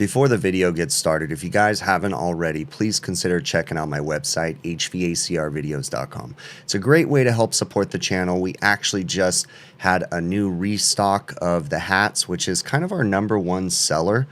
Before the video gets started, if you guys haven't already, please consider checking out my website, HVACRvideos.com. It's a great way to help support the channel. We actually just had a new restock of the hats, which is kind of our #1 seller.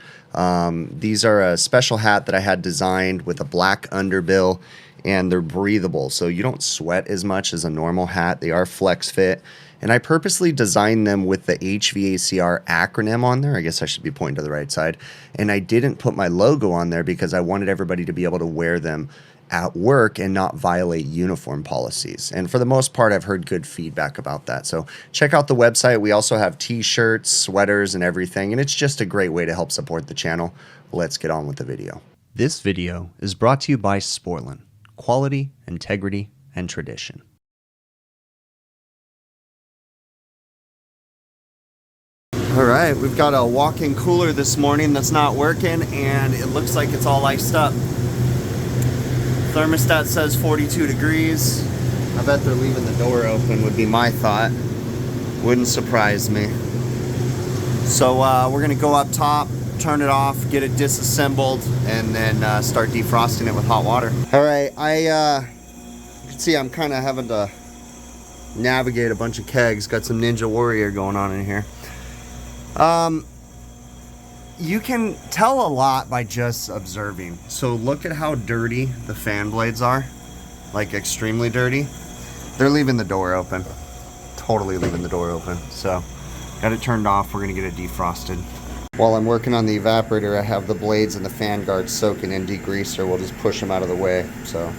These are a special hat that I had designed with a black underbill, and they're breathable, so you don't sweat as much as a normal hat. They are flex fit. And I purposely designed them with the HVACR acronym on there. I guess I should be pointing to the right side. And I didn't put my logo on there because I wanted everybody to be able to wear them at work and not violate uniform policies. And for the most part, I've heard good feedback about that. So check out the website. We also have t-shirts, sweaters, and everything. And it's just a great way to help support the channel. Let's get on with the video. This video is brought to you by Sportland. Quality, integrity, and tradition. All right, we've got a walk-in cooler this morning that's not working, and it looks like it's all iced up. Thermostat says 42 degrees. I bet they're leaving the door open would be my thought. Wouldn't surprise me. So we're gonna go up top, turn it off, get it disassembled, and then start defrosting it with hot water. All right, you can see I'm kind of having to navigate a bunch of kegs. Got some Ninja Warrior going on in here. You can tell a lot by just observing. So look at how dirty the fan blades are, like extremely dirty. They're leaving the door open, totally leaving the door open. So got it turned off. We're gonna get it defrosted. While I'm working on the evaporator, I have the blades and the fan guards soaking in degreaser. We'll just push them out of the way. So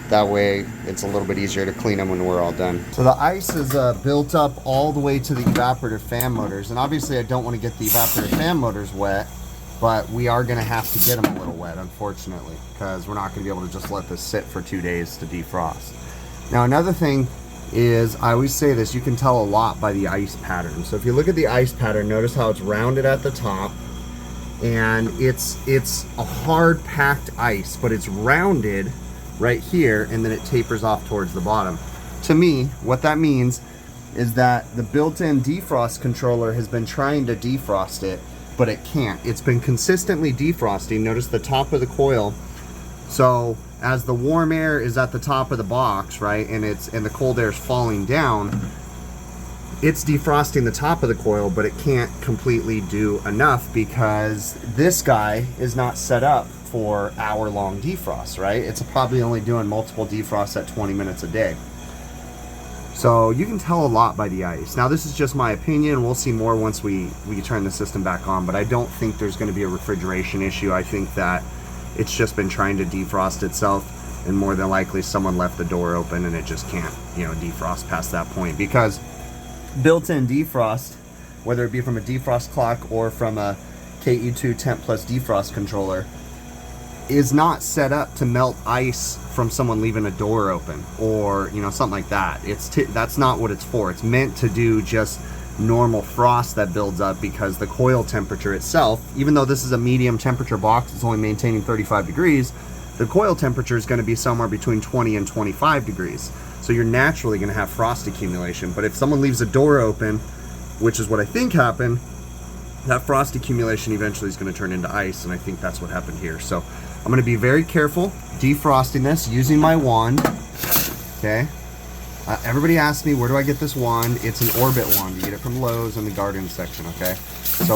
that way it's a little bit easier to clean them when we're all done. So the ice is built up all the way to the evaporator fan motors. And obviously I don't want to get the evaporator fan motors wet, but we are going to have to get them a little wet, unfortunately, because we're not going to be able to just let this sit for 2 days to defrost. Now another thing is, I always say this, you can tell a lot by the ice pattern. So if you look at the ice pattern, notice how it's rounded at the top, and it's a hard packed ice, but it's rounded right here, and then it tapers off towards the bottom. To me, what that means is that the built-in defrost controller has been trying to defrost it, but it can't. It's been consistently defrosting. Notice the top of the coil. So as the warm air is at the top of the box, right, and the cold air is falling down, it's defrosting the top of the coil, but it can't completely do enough because this guy is not set up for hour-long defrost, right? It's probably only doing multiple defrosts at 20 minutes a day. So you can tell a lot by the ice. Now this is just my opinion. We'll see more once we turn the system back on, but I don't think there's going to be a refrigeration issue. I think that it's just been trying to defrost itself, and more than likely someone left the door open and it just can't, defrost past that point, because built-in defrost, whether it be from a defrost clock or from a KE2 Temp Plus defrost controller, is not set up to melt ice from someone leaving a door open or something like that. That's not what it's for. It's meant to do just normal frost that builds up, because the coil temperature itself, even though this is a medium temperature box, it's only maintaining 35 degrees, the coil temperature is going to be somewhere between 20 and 25 degrees. So you're naturally going to have frost accumulation. But if someone leaves a door open, which is what I think happened, that frost accumulation eventually is going to turn into ice, and I think that's what happened here. So I'm going to be very careful defrosting this using my wand. Okay. Everybody asks me, where do I get this wand? It's an Orbit wand. You get it from Lowe's in the garden section. Okay. So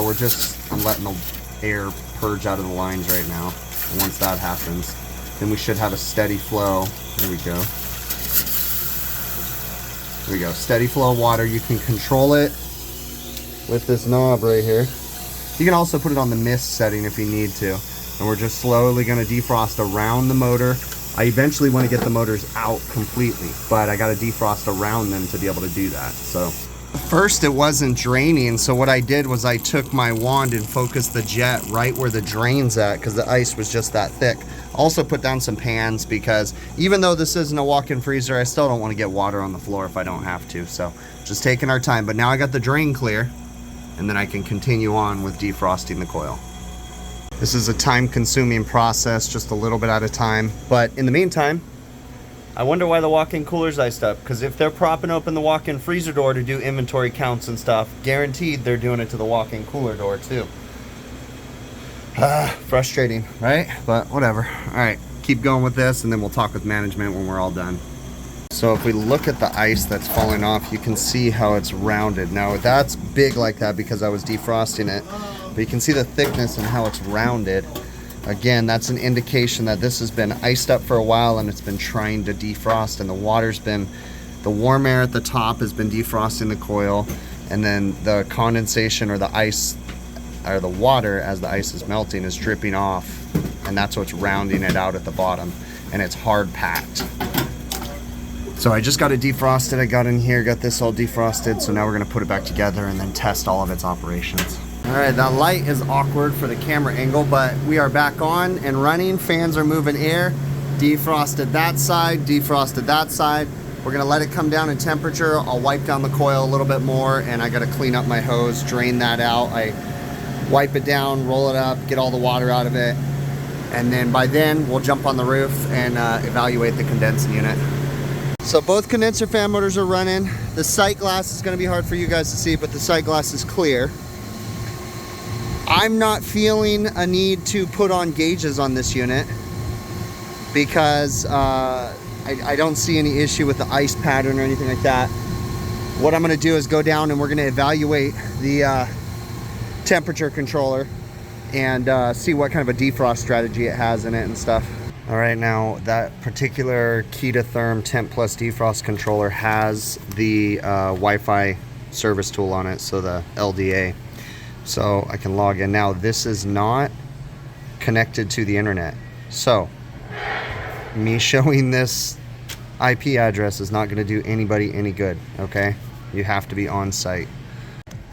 I'm letting the air purge out of the lines right now. And once that happens, then we should have a steady flow. There we go. There we go. Steady flow of water. You can control it with this knob right here. You can also put it on the mist setting if you need to. And we're just slowly going to defrost around the motor. I eventually want to get the motors out completely, but I got to defrost around them to be able to do that. So first it wasn't draining, so what I did was I took my wand and focused the jet right where the drain's at, because the ice was just that thick. Also put down some pans, because even though this isn't a walk-in freezer, I still don't want to get water on the floor if I don't have to. So just taking our time. But now I got the drain clear, and then I can continue on with defrosting the coil. This is a time-consuming process, just a little bit at a time. But in the meantime, I wonder why the walk-in cooler's iced up. Because if they're propping open the walk-in freezer door to do inventory counts and stuff, guaranteed they're doing it to the walk-in cooler door too. Frustrating, right? But whatever. All right, keep going with this, and then we'll talk with management when we're all done. So if we look at the ice that's falling off, you can see how it's rounded. Now that's big like that because I was defrosting it, but you can see the thickness and how it's rounded. Again, that's an indication that this has been iced up for a while and it's been trying to defrost, and the warm air at the top has been defrosting the coil, and then the condensation or the ice or the water as the ice is melting is dripping off, and that's what's rounding it out at the bottom, and it's hard packed. So I just got it defrosted. I got in here, got this all defrosted, so now we're gonna put it back together and then test all of its operations. All right, that light is awkward for the camera angle, but we are back on and running. Fans are moving air. Defrosted that side, defrosted that side. We're gonna let it come down in temperature. I'll wipe down the coil a little bit more, and I gotta clean up my hose, drain that out. I wipe it down, roll it up, get all the water out of it, and then by then we'll jump on the roof and evaluate the condensing unit. So both condenser fan motors are running. The sight glass is gonna be hard for you guys to see, but the sight glass is clear. I'm not feeling a need to put on gauges on this unit because I don't see any issue with the ice pattern or anything like that. What I'm gonna do is go down and we're gonna evaluate the temperature controller and see what kind of a defrost strategy it has in it and stuff. All right, now that particular Ketatherm Temp Plus defrost controller has the Wi-Fi service tool on it, so the LDA. So I can log in. Now this is not connected to the internet. So me showing this IP address is not gonna do anybody any good, okay? You have to be on site.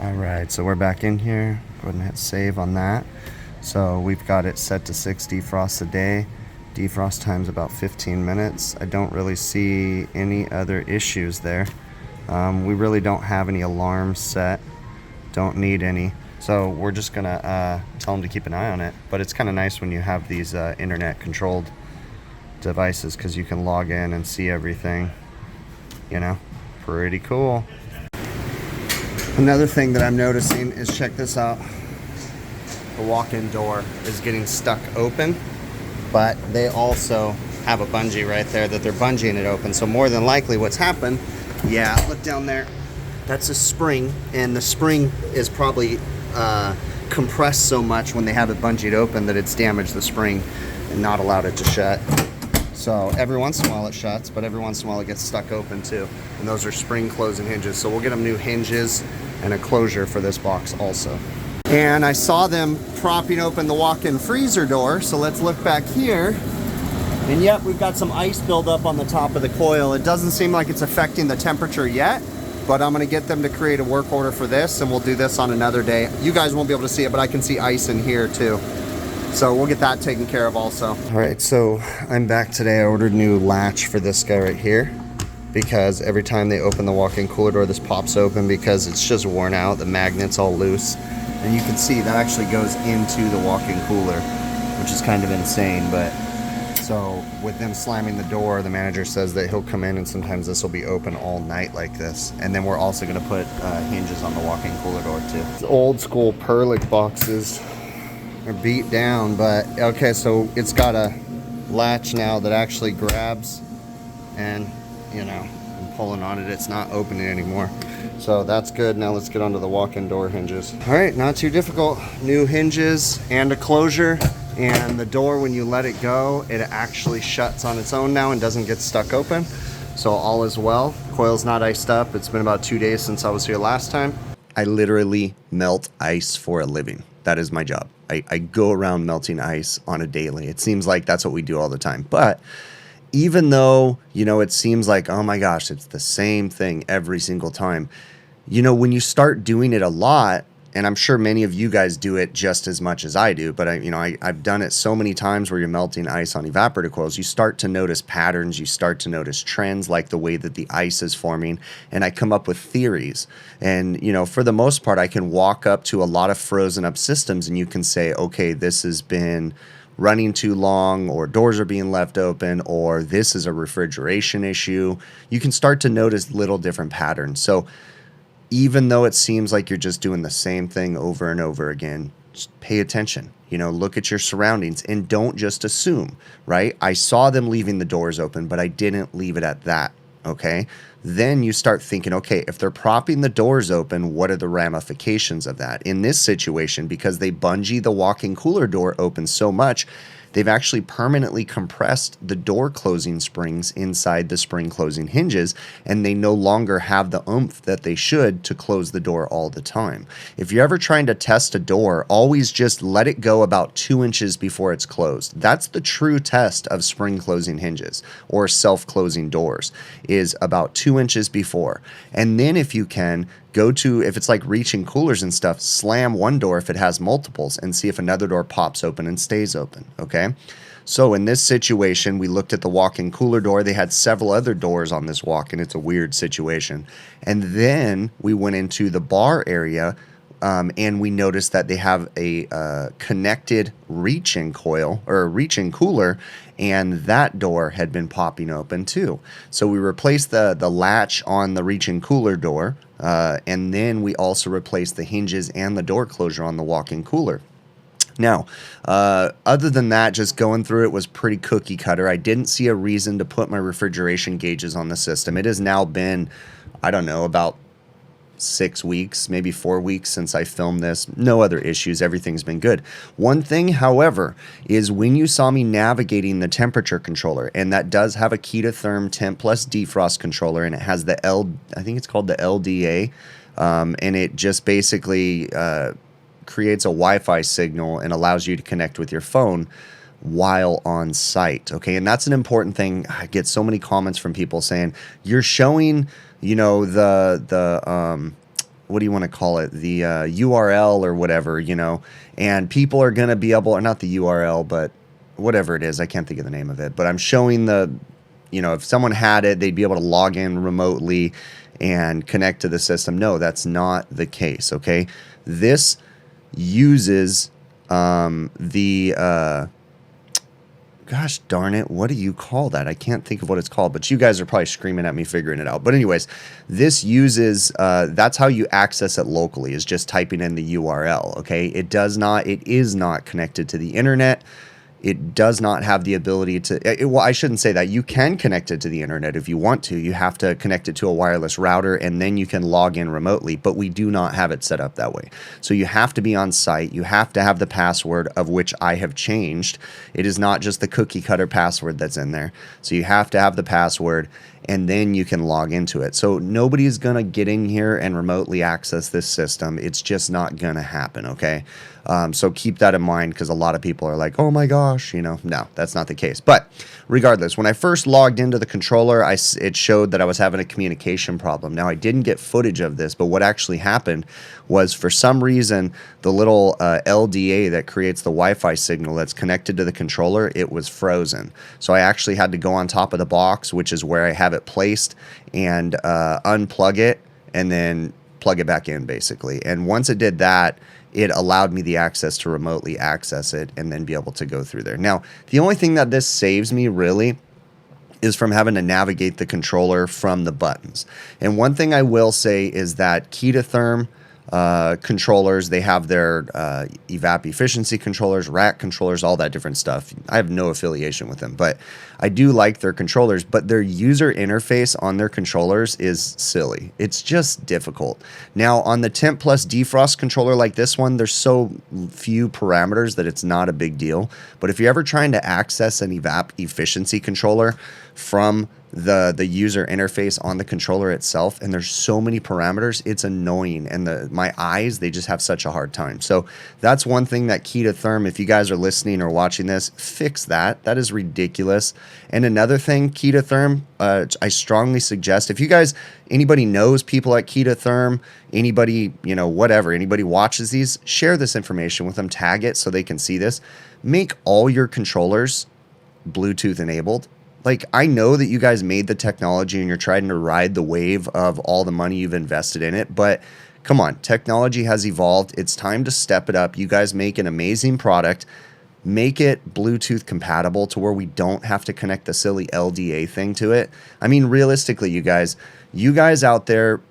All right, so we're back in here. Go ahead and hit save on that. So we've got it set to 6 defrosts a day. Defrost time's about 15 minutes. I don't really see any other issues there. We really don't have any alarms set. Don't need any. So we're just gonna tell them to keep an eye on it. But it's kind of nice when you have these internet controlled devices because you can log in and see everything. You know, pretty cool. Another thing that I'm noticing is, check this out. The walk-in door is getting stuck open, but they also have a bungee right there that they're bungeeing it open. So more than likely what's happened, yeah, look down there. That's a spring, and the spring is probably compressed so much when they have it bungeed open that it's damaged the spring and not allowed it to shut. So every once in a while it shuts, but every once in a while it gets stuck open too. And those are spring closing hinges. So we'll get them new hinges and a closure for this box also. And I saw them propping open the walk-in freezer door. So let's look back here. And yep, we've got some ice buildup on the top of the coil. It doesn't seem like it's affecting the temperature yet, but I'm gonna get them to create a work order for this, and we'll do this on another day. You guys won't be able to see it, but I can see ice in here too. So we'll get that taken care of also. All right, so I'm back today. I ordered a new latch for this guy right here because every time they open the walk-in cooler door, this pops open because it's just worn out. The magnet's all loose. And you can see that actually goes into the walk-in cooler, which is kind of insane. But so with them slamming the door, the manager says that he'll come in and sometimes this will be open all night like this. And then we're also gonna put hinges on the walk-in cooler door too. It's old school Perlick boxes. They're beat down, but okay, so it's got a latch now that actually grabs, and you know, I'm pulling on it, it's not opening anymore. So that's good. Now let's get onto the walk-in door hinges. All right, not too difficult. New hinges and a closure, and the door, when you let it go, it actually shuts on its own now and doesn't get stuck open. So all is well. Coil's not iced up. It's been about 2 days since I was here last time. I literally melt ice for a living. That is my job. I go around melting ice on a daily. It seems like that's what we do all the time. But even though, you know, it seems like, oh my gosh, it's the same thing every single time. You know, when you start doing it a lot, and I'm sure many of you guys do it just as much as I do, but I've done it so many times where you're melting ice on evaporator coils, you start to notice patterns, you start to notice trends, like the way that the ice is forming, and I come up with theories. And, you know, for the most part, I can walk up to a lot of frozen up systems and you can say, okay, this has been running too long, or doors are being left open, or this is a refrigeration issue. You can start to notice little different patterns. So even though it seems like you're just doing the same thing over and over again, just pay attention. You know, look at your surroundings and don't just assume, right? I saw them leaving the doors open, but I didn't leave it at that, okay? Then you start thinking, okay, if they're propping the doors open, what are the ramifications of that? In this situation, because they bungee the walk-in cooler door open so much, they've actually permanently compressed the door closing springs inside the spring closing hinges, and they no longer have the oomph that they should to close the door all the time. If you're ever trying to test a door, always just let it go about 2 inches before it's closed. That's the true test of spring closing hinges or self-closing doors, is about 2 inches before. And then if you can, go to, if it's like reaching coolers and stuff, slam one door if it has multiples and see if another door pops open and stays open, okay? So in this situation, we looked at the walk-in cooler door. They had several other doors on this walk-in. It's a weird situation. And then we went into the bar area, and we noticed that they have a connected reach-in coil or a reach-in cooler, and that door had been popping open too. So we replaced the latch on the reach-in cooler door, and then we also replaced the hinges and the door closure on the walk-in cooler. Now, other than that, just going through it was pretty cookie cutter. I didn't see a reason to put my refrigeration gauges on the system. It has now been, I don't know, about 6 weeks, maybe 4 weeks since I filmed this. No other issues. Everything's been good. One thing, however, is when you saw me navigating the temperature controller, and that does have a Ketatherm Temp Plus defrost controller, and it has the I think it's called the LDA, and it just basically creates a Wi-Fi signal and allows you to connect with your phone while on site. Okay, and that's an important thing. I get so many comments from people saying you're showing, you know, the what do you want to call it, the URL or whatever, you know, and people are gonna be able, or not the URL, but whatever it is, I can't think of the name of it, but I'm showing the, you know, if someone had it, they'd be able to log in remotely and connect to the system. No, that's not the case. Okay, this uses gosh darn it, what do you call that? I can't think of what it's called, but you guys are probably screaming at me figuring it out. But anyways, this uses, that's how you access it locally, is just typing in the URL, okay? It is not connected to the internet. It does not have the ability to, well, I shouldn't say that. You can connect it to the internet if you want to. You have to connect it to a wireless router, and then you can log in remotely, but we do not have it set up that way. So you have to be on site. You have to have the password, of which I have changed. It is not just the cookie cutter password that's in there. So you have to have the password, and then you can log into it. So nobody's going to get in here and remotely access this system. It's just not going to happen, okay? So keep that in mind, because a lot of people are like, oh my gosh, you know, no, that's not the case. But regardless, when I first logged into the controller, it showed that I was having a communication problem. Now, I didn't get footage of this, but what actually happened was, for some reason, the little LDA that creates the Wi-Fi signal that's connected to the controller, it was frozen. So I actually had to go on top of the box, which is where I have it placed, and unplug it and then plug it back in, basically. And once it did that, it allowed me the access to remotely access it and then be able to go through there. Now, the only thing that this saves me really is from having to navigate the controller from the buttons. And one thing I will say is that Ketatherm controllers, they have their evap efficiency controllers, rack controllers, all that different stuff. I have no affiliation with them, but I do like their controllers. But their user interface on their controllers is silly. It's just difficult. Now, on the Temp Plus defrost controller like this one, there's so few parameters that it's not a big deal. But if you're ever trying to access an evap efficiency controller from the user interface on the controller itself, and there's so many parameters, it's annoying, and my eyes, they just have such a hard time. So that's one thing that Ketatherm, if you guys are listening or watching this, fix that. That is ridiculous. And another thing, Ketatherm, I strongly suggest, if you guys, anybody knows people at Ketatherm, anybody, you know, whatever, anybody watches these, share this information with them, tag it so they can see this. Make all your controllers Bluetooth enabled. Like, I know that you guys made the technology and you're trying to ride the wave of all the money you've invested in it, but come on, technology has evolved. It's time to step it up. You guys make an amazing product. Make it Bluetooth compatible to where we don't have to connect the silly LDA thing to it. I mean, realistically, you guys out there,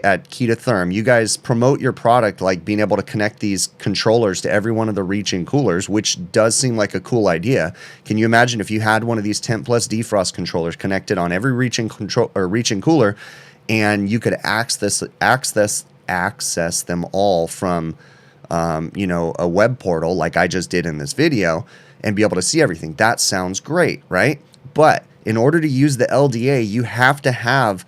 at Key to Therm, you guys promote your product like being able to connect these controllers to every one of the reach-in coolers, which does seem like a cool idea. Can you imagine if you had one of these temp plus defrost controllers connected on every reach-in control or reach-in cooler, and you could access them all from you know, a web portal like I just did in this video, and be able to see everything? That sounds great, right? But in order to use the LDA, you have to have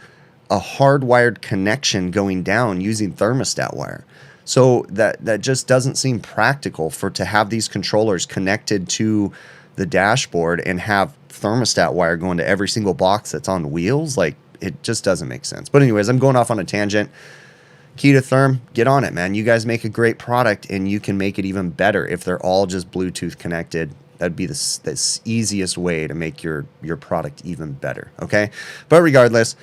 a hardwired connection going down using thermostat wire. So that just doesn't seem practical to have these controllers connected to the dashboard and have thermostat wire going to every single box that's on wheels. Like, it just doesn't make sense. But anyways, I'm going off on a tangent. Key to Therm, get on it, man. You guys make a great product, and you can make it even better if they're all just Bluetooth connected. That'd be the easiest way to make your product even better, okay? But regardless,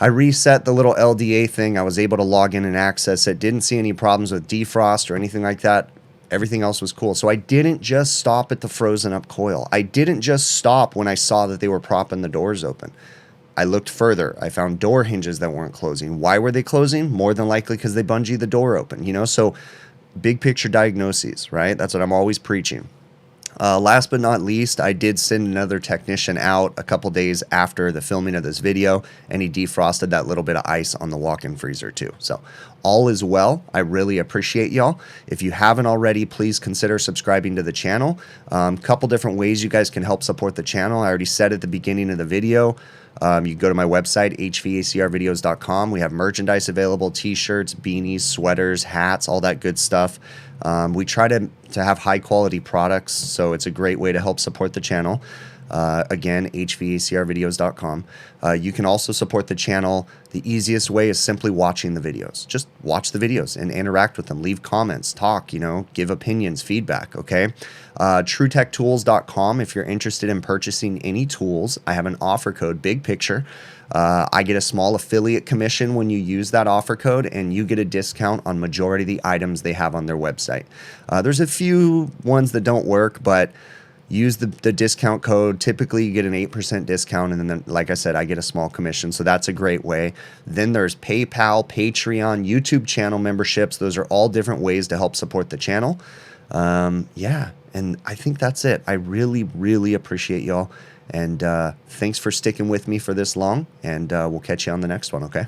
I reset the little LDA thing. I was able to log in and access it. Didn't see any problems with defrost or anything like that. Everything else was cool. So I didn't just stop at the frozen up coil. I didn't just stop when I saw that they were propping the doors open. I looked further. I found door hinges that weren't closing. Why were they closing? More than likely because they bungee the door open, you know? So big picture diagnoses, right? That's what I'm always preaching. Last but not least, I did send another technician out a couple days after the filming of this video, and he defrosted that little bit of ice on the walk-in freezer too. So all is well. I really appreciate y'all. If you haven't already, please consider subscribing to the channel. Couple different ways you guys can help support the channel. I already said at the beginning of the video. You go to my website, hvacrvideos.com. We have merchandise available, t-shirts, beanies, sweaters, hats, all that good stuff. We try to have high quality products, so it's a great way to help support the channel. Again, hvacrvideos.com. You can also support the channel. The easiest way is simply watching the videos. Just watch the videos and interact with them. Leave comments, talk, you know, give opinions, feedback, okay? TrueTechTools.com. If you're interested in purchasing any tools, I have an offer code, Big Picture. I get a small affiliate commission when you use that offer code, and you get a discount on majority of the items they have on their website. There's a few ones that don't work, but use the discount code. Typically, you get an 8% discount, and then, like I said, I get a small commission, so that's a great way. Then there's PayPal, Patreon, YouTube channel memberships. Those are all different ways to help support the channel. Yeah, and I think that's it. I really, really appreciate y'all, and thanks for sticking with me for this long, and we'll catch you on the next one, okay?